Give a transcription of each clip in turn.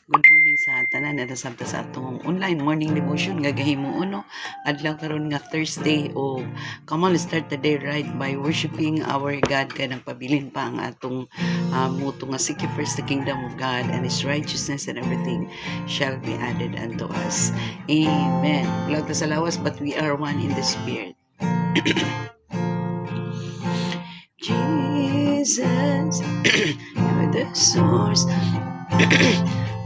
Good morning sa tanan at sabta sa atong online morning devotion gagahimo uno adlaw karon nga Thursday. O come on, let's start the day right by worshiping our God kay nagpabilin pa ang atong muto nga seek ye first the kingdom of God and His righteousness, and everything shall be added unto us. Amen. Bulag ta sa lawas, but we are one in the Spirit. Jesus, you're the source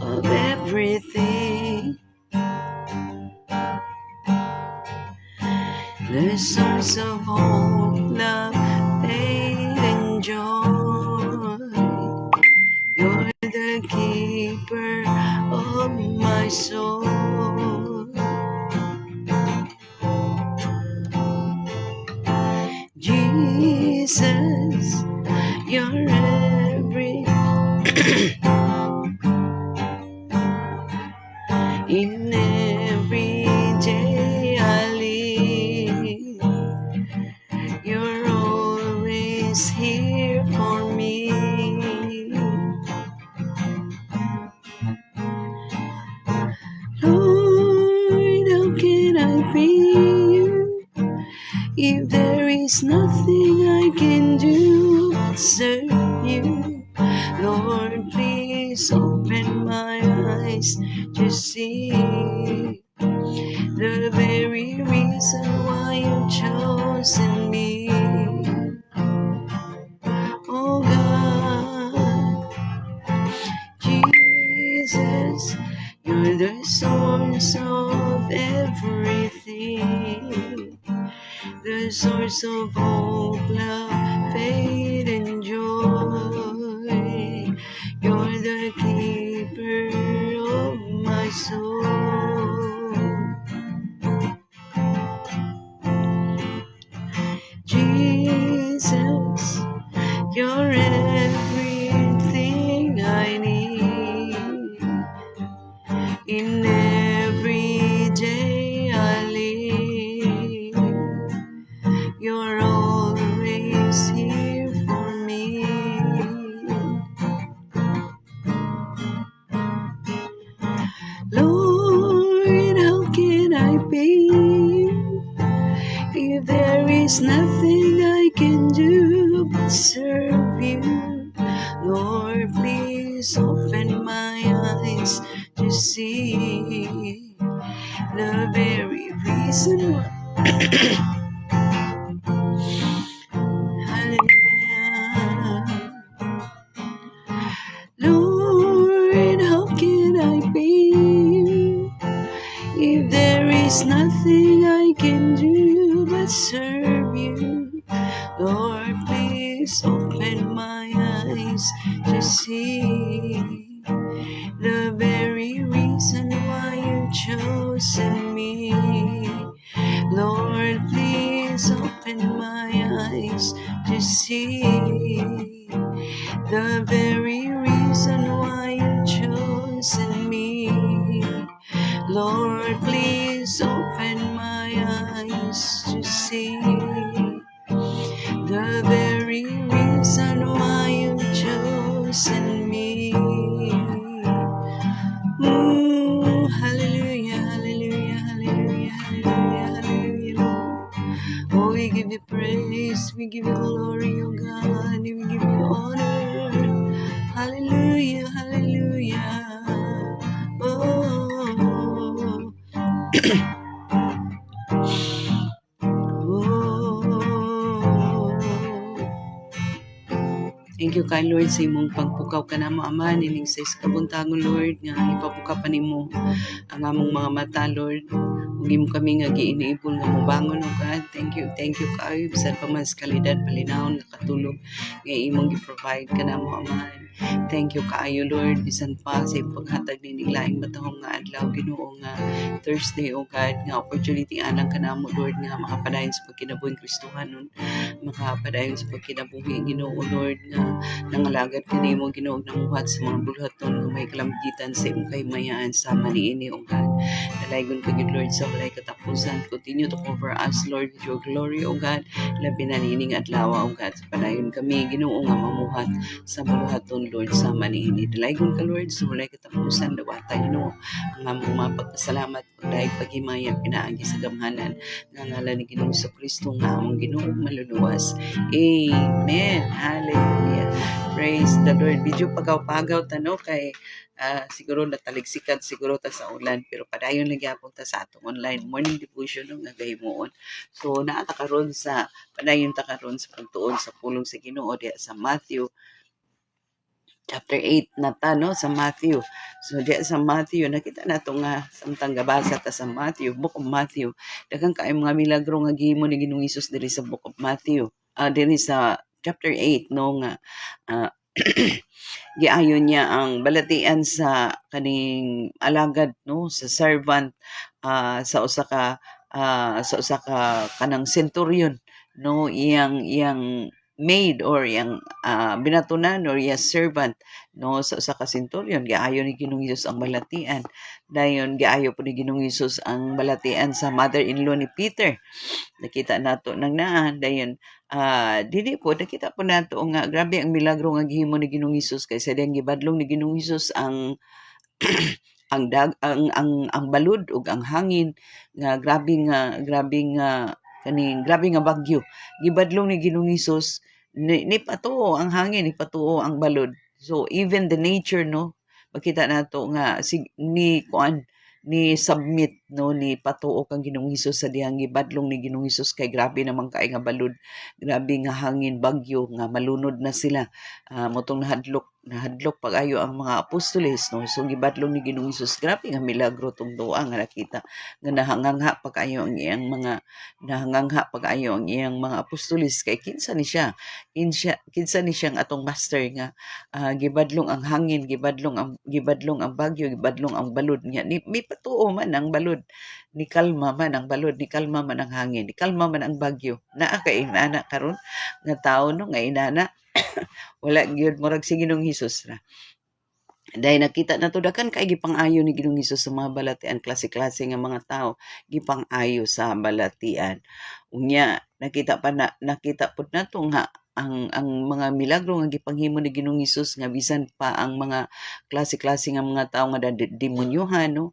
of everything, the source of hope, love, faith, and joy. You're the keeper of my soul. Jesus, you're every in every day I live. You're always here for me. Lord, how can I be you if there is nothing I can do but serve you? Lord, please open my eyes to see the very reason why you've chosen me. Oh God, Jesus, you're the source of everything, the source of hope, love, faith, and joy. You're the keeper of my soul. Jesus, you're everything I need. In every day I live, you're always here for me. Lord, how can I be you if there is nothing I can do but serve you? Lord, please open my eyes to see the very reason why. Hallelujah. Lord, how can I be you if there is nothing I can do but serve you? Lord, please open my eyes to see the very reason why you've chosen me. Lord, please open my eyes to see the very reason why you've chosen me. Lord, please open my eyes to see the very reason why you've chosen me. Ooh, hallelujah, hallelujah, hallelujah, hallelujah, hallelujah, Lord. Oh, we give you praise, we give you glory, oh God, we give you honor. Hallelujah, hallelujah. Oh, oh. Thank you kay Lord sa imong pagpukaw ka na mo, Ama, nining sa kabuntagon, Lord, nga ipapuka pa nimo ang among mga mata, Lord. Huwag mo kami nga giiniipon nga mubangon, oh God. Thank you kayo. Bisan pa man sa kalidad, palinawon, nakatulog, nga imong gi-provide ka na mo, Ama. Thank you kaayo, Lord. Bisan pa sa paghatag ni laing matahong nga adlaw, Ginoo, nga Thursday, oh God, nga opportunity anang ka na mo, Lord, nga makapadayon sa pagkinabuhing Kristohanon, makapadayon sa pagkinabuhi, Ginoo, Lord, nga nangalagad kanimo, Ginoo, namuhat sa mga bulhaton nga may kalamgitan sa imong kaymayan sa maniini, oh God. Dalaygon ka, Lord, sa walay katapusan. Continue to cover us, Lord, with your glory, O God. Labi na nining adlaw, O God. Sa panayon kami, Ginoo nga mamuhat sa maluhaton, Lord, sa maniini. Dalaygon ka, Lord, sa walay katapusan. Dawata, Ginoo, ang among mapagpasalamat, pagdahig paghimayan, pinaagi sa gamhanan. Nga ngalan ni Ginoong Kristo nga among Ginoo maluluwas. Amen. Hallelujah. Praise the Lord. Medyo pagaw-pagaw tano kay siguro nataligsikan siguro ta sa ulan pero padayon lagi apong ta sa atong online morning devotion no nga gahimuon. So naa ta karon sa padayon ta karon sa pagtuon sa pulong sa Ginoo diha sa Matthew chapter 8 na ta no sa Matthew. So diha sa Matthew nakita nato nga samtang gabasa ta sa Matthew, book of Matthew. Daghang kaay mga milagro nga gihimo ni Ginoong Hesus diri sa book of Matthew. Diri sa chapter 8 no nga giayon niya ang balatian sa kaning alagad no sa servant sa usa ka kanang centurion no iyang maid or iyang binatunan or iyang servant no sa usa ka centurion giayo ni Ginoong Hesus ang balatian dayon giayo po ni Ginoong Hesus ang balatian sa mother-in-law ni Peter. Nakita nato nang naan dayon dili po nakita po nato nga grabe ang milagro nga gihimo ni Ginoong Hesus kay sa diyang gibadlong ni Ginoong Hesus ang ang balud ug ang hangin nga grabe nga bagyo gibadlong ni Ginoong Hesus ni patuo ang hangin ni patuo ang balud. So even the nature no makita nato nga ni submit no ni patuo kang Ginoong Hesus sa dihang gibadlong ni Ginoong Hesus kay grabe naman kaay nga balud, grabe nga hangin bagyo nga malunod na sila. Motong nahadlok pag-ayo ang mga apostoles no. So gibadlong ni Ginoong Hesus grabe nga milagro tong duha nga nakita nga nahangangha pag-ayo ang iyang mga apostoles kay kinsa ni siya ang atong master nga gibadlong ang hangin, gibadlong ang bagyo, gibadlong ang balod niya. May patuo man ang balod, ni kalma man ang balod, ni kalma man ang hangin, ni kalma man ang bagyo. Naa kay inana karon nga tawo no nga inana wala gyud murag si Ginoong Hesus ra. Dahil nakita na to dakan kay gipang-ayo ni Ginoong Hesus sa mga balatian, klase-klase nga mga tao gipang-ayo sa balatian. Unya nakita pud nato nga ang mga milagro nga gipanghimo ni Ginoong Hesus nga bisan pa ang mga klase-klase nga mga tao nga demonyohan no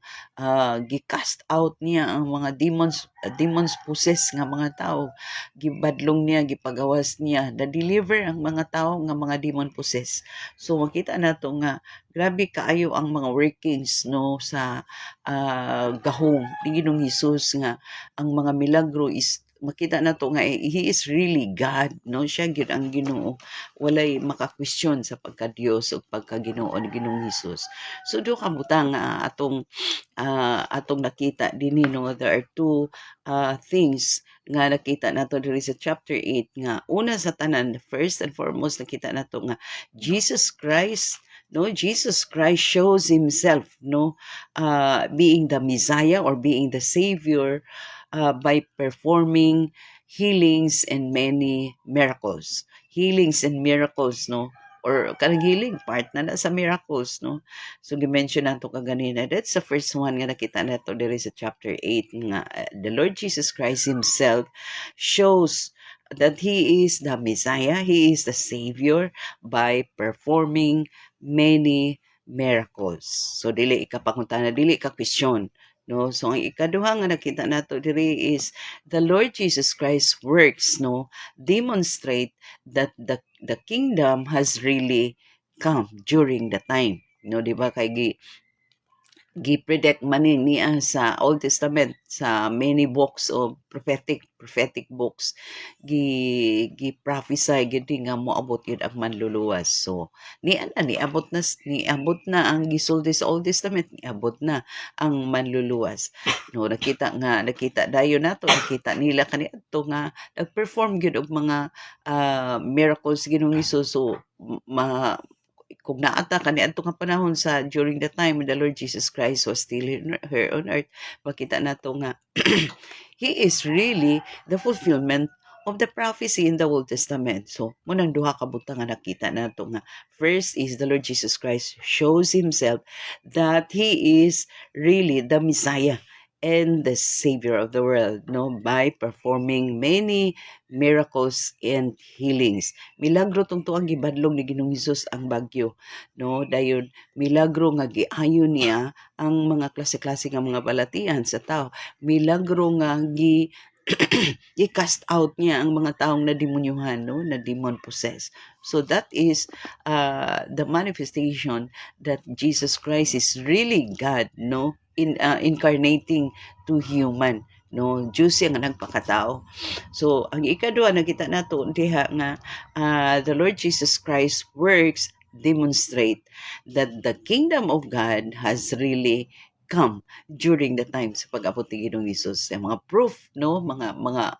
gi-cast out niya ang mga demons possessed nga mga tao, gibadlong niya, gipagawas niya, na-deliver ang mga tao nga mga demon possessed. So makita nato nga grabe kaayo ang mga workings no sa gahom ni Ginoong Hesus nga ang mga milagro is makita na to nga he is really God no, siya gyud ang Ginoo, walay maka-question sa pagka-Dios o pagka-Ginoo ni Ginoong Hesus. So do ka butang atong nakita dinhi no, there are two things nga nakita nato diri sa chapter 8 nga una sa tanan, first and foremost nakita nato nga Jesus Christ shows himself no being the Messiah or being the Savior by performing healings and many miracles. Healings and miracles no, or kanang healing part na sa miracles no. So gi-mention nato kaganina, that's the first one nga nakita nato diri sa chapter 8 nga the Lord Jesus Christ himself shows that he is the Messiah, he is the Savior by performing many miracles. So dili ikapangutana, dili ka question no. So ang ikaduha nga nakita nato diri is the Lord Jesus Christ works no demonstrate that the kingdom has really come during the time no, di ba kay gi-predict man niya sa Old Testament sa many books of prophetic books, gi-prophesy gid nga moabot yun ang manluluwas. So niabot na ang gisulti sa Old Testament, niabot na ang manluluwas no. Nakita dayon nato, nakita nila kaniadto nga nag-perform gyud og mga miracles Ginoong Hesus. So kung naata kaniadto nga panahon sa during the time when the Lord Jesus Christ was still here on earth, makita nato nga he is really the fulfillment of the prophecy in the Old Testament. So munang duha ka butang nga nakita nato nga first is the Lord Jesus Christ shows himself that he is really the Messiah and the Savior of the world, no, by performing many miracles and healings. Milagro tong tuang gibadlong ni Ginoong Hesus ang bagyo, no, dayon milagro nga giayon niya ang mga klase-klase nga mga balatian sa tao. Milagro nga i-cast out niya ang mga taong nademonyuhan, no, na demon possessed. So that is the manifestation that Jesus Christ is really God, no, incarnating to human, no, Diyos siya nga nagpakatao. So ang ikaduha nakita nato diha nga the Lord Jesus Christ works demonstrate that the kingdom of God has really come during the time sa pag-abot ni Ginoong Hesus. Ang mga proof, no, mga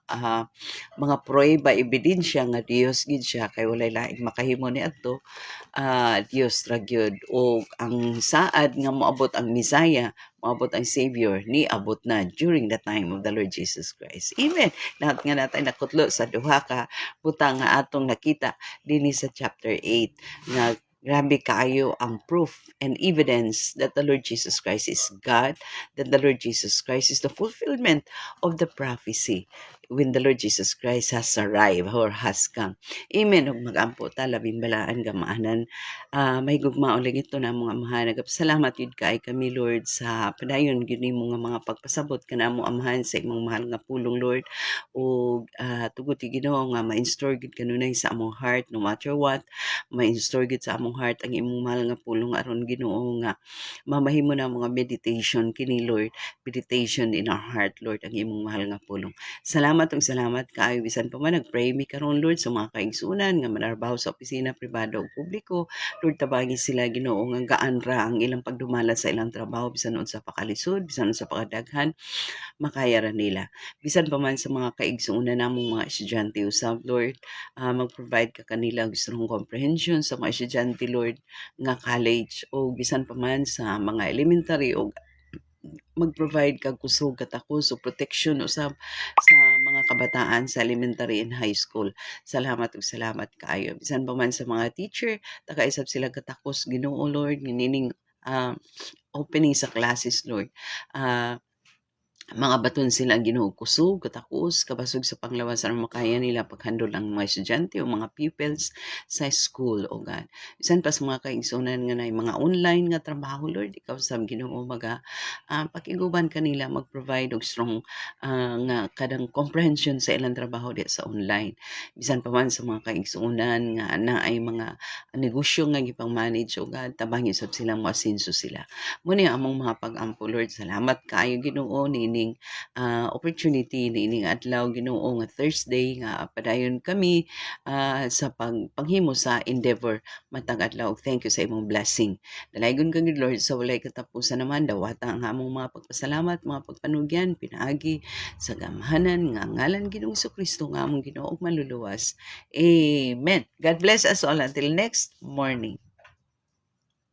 prueba, ebidensya nga Dios gid siya kay walay laing makahimo ni adto, Dios ra gyud, o ang saad nga moabot ang Messiah, moabot ang Savior ni abot na during the time of the Lord Jesus Christ. Even lahat nga natay nakutlo sa duha ka butang nga atong nakita dinhi sa chapter 8 nga grabe kaayo ang proof and evidence that the Lord Jesus Christ is God, that the Lord Jesus Christ is the fulfillment of the prophecy when the Lord Jesus Christ has arrived or has come. Amen. Ug magampo ta labing balaan gamaanan. May gugma uling ito na mga amahan. Nagapasalamat yun kay kami, Lord, sa padayon gini mo nga mga pagpasabot ka na mo amahan sa imong mahal nga pulong, Lord. O tugot Ginoo nga ma-install gid kanunay sa among heart no matter what. Ma-install gid sa among heart ang imong mahal nga pulong aron Ginoo nga mamahimo na mga meditation kini, Lord. Meditation in our heart, Lord, ang imong mahal nga pulong. Salamat kaayo bisan pa man nagpray mi karon, Lord, sa mga kaigsunan nga manarbaho sa opisina pribado ug publiko. Lord, tabagi sila Ginoo nga gaan ra ang ilang pagdumala sa ilang trabaho bisan unsa pa kalisod, bisan unsa pa kadaghan, makaya ra nila. Bisan pa man sa mga kaigsunan namong mga estudyante usab, Lord, mag-provide ka kanila og strong comprehension sa mga estudyante, Lord, nga college o bisan pa man sa mga elementary o mag-provide kag kusog katakos o protection usab sa mga kabataan sa elementary and high school. Salamat ug salamat kaayo. Bisan pa man sa mga teacher, taka-isab sila katakos Ginoo, Lord, nining opening sa classes, Lord. Mga baton sila Ginoo kusog, katakos, kabasog sa panglawas aron makaya nila paghandol ang mga estudyante o mga pupils sa school, o God. Bisan pa sa mga kaigsunan nga nay mga online nga trabaho, Lord, ikaw sab Ginoo pakiguban kanila mag-provide og strong nga kadang comprehension sa ilang trabaho di sa online. Bisan pa man sa mga kaigsunan nga naay mga negosyo nga gipang manage, o God, tabang usab sila mo asenso sila. Muna among mga pag-ampo, Lord. Salamat kaayo Ginoo nining opportunity nining adlaw Ginoo nga Thursday nga padayon kami sa panghimo sa endeavor matag adlaw. Thank you sa imong blessing. Dalaygon kang Lord sa walay katapusan naman dawata ang among mga pagpasalamat, mga pagpanugyan, pinaagi sa gamhanan nga ngalan Ginoong Kristo nga among Ginoo ug manluluwas. Amen. God bless us all until next morning.